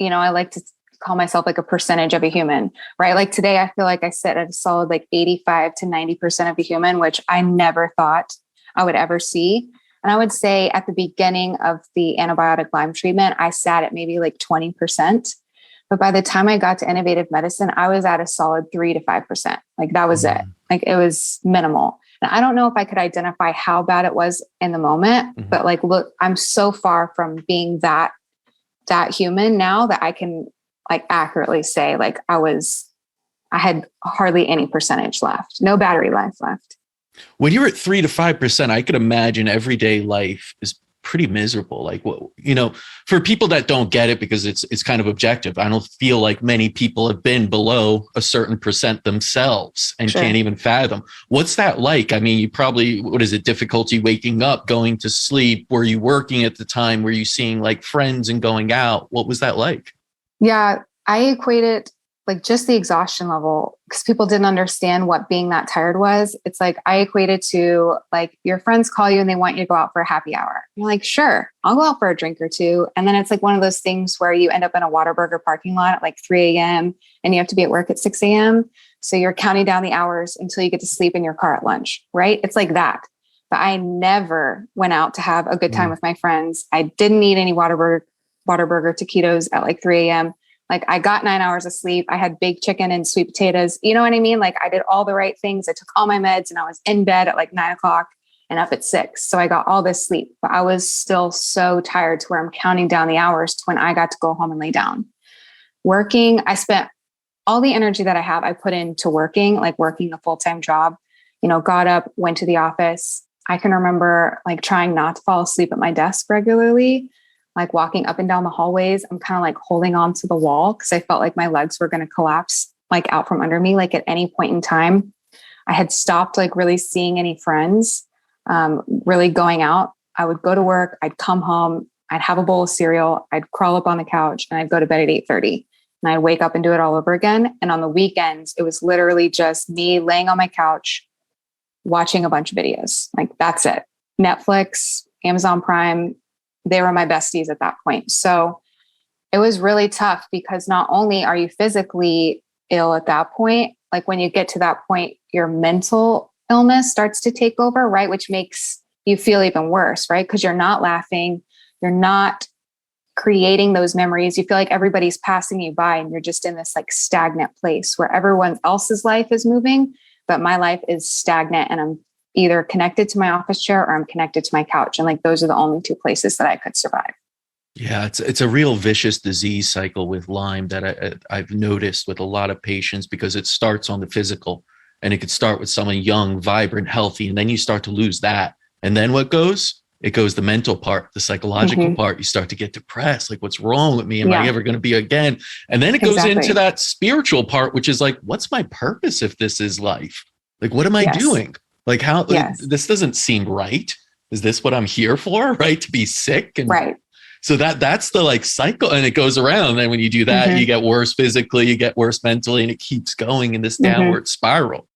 I like to call myself like a percentage of a human, right? Like today, I feel like I sit at a solid like 85 to 90% of a human, which I never thought I would ever see. And I would say at the beginning of the antibiotic Lyme treatment, I sat at maybe like 20%. But by the time I got to innovative medicine, I was at a solid 3 to 5%. Like that was it. Like it was minimal. And I don't know if I could identify how bad it was in the moment, but like, look, I'm so far from being that human now that I can like accurately say like I had hardly any percentage left, no battery life left. When you're at 3 to 5%, I could imagine everyday life is pretty miserable. Like, for people that don't get it, because it's kind of objective, I don't feel like many people have been below a certain percent themselves and can't even fathom. What's that like? I mean, you probably, what is it? Difficulty waking up, going to sleep? Were you working at the time? Were you seeing like friends and going out? What was that like? Yeah, I equated like just the exhaustion level because people didn't understand what being that tired was. It's like I equated to like your friends call you and they want you to go out for a happy hour. You're like, sure, I'll go out for a drink or two. And then it's like one of those things where you end up in a Whataburger parking lot at like 3 a.m. and you have to be at work at 6 a.m. So you're counting down the hours until you get to sleep in your car at lunch, right? It's like that. But I never went out to have a good time with my friends. I didn't eat any Whataburger taquitos at like 3 a.m. Like I got 9 hours of sleep. I had baked chicken and sweet potatoes. You know what I mean? Like I did all the right things. I took all my meds and I was in bed at like 9 o'clock and up at 6. So I got all this sleep, but I was still so tired to where I'm counting down the hours to when I got to go home and lay down. Working, I spent all the energy that I have, I put into working a full-time job, got up, went to the office. I can remember like trying not to fall asleep at my desk regularly. Like walking up and down the hallways, I'm kind of like holding on to the wall because I felt like my legs were going to collapse like out from under me. Like at any point in time, I had stopped like really seeing any friends, really going out. I would go to work. I'd come home. I'd have a bowl of cereal. I'd crawl up on the couch and I'd go to bed at 8:30 and I'd wake up and do it all over again. And on the weekends, it was literally just me laying on my couch, watching a bunch of videos. Like that's it. Netflix, Amazon Prime, they were my besties at that point. So it was really tough because not only are you physically ill at that point, like when you get to that point, your mental illness starts to take over, right? Which makes you feel even worse, right? Because you're not laughing, you're not creating those memories. You feel like everybody's passing you by and you're just in this like stagnant place where everyone else's life is moving, but my life is stagnant and I'm either connected to my office chair or I'm connected to my couch. And like, those are the only two places that I could survive. Yeah, it's a real vicious disease cycle with Lyme that I've noticed with a lot of patients because it starts on the physical and it could start with someone young, vibrant, healthy. And then you start to lose that. And then what goes? It goes the mental part, the psychological part. You start to get depressed. Like, what's wrong with me? Am I ever going to be again? And then it goes into that spiritual part, which is like, what's my purpose if this is life? Like, what am I doing? Like how, this doesn't seem right. Is this what I'm here for? Right. To be sick. And so that's the like cycle and it goes around. And when you do that, you get worse physically, you get worse mentally, and it keeps going in this downward spiral.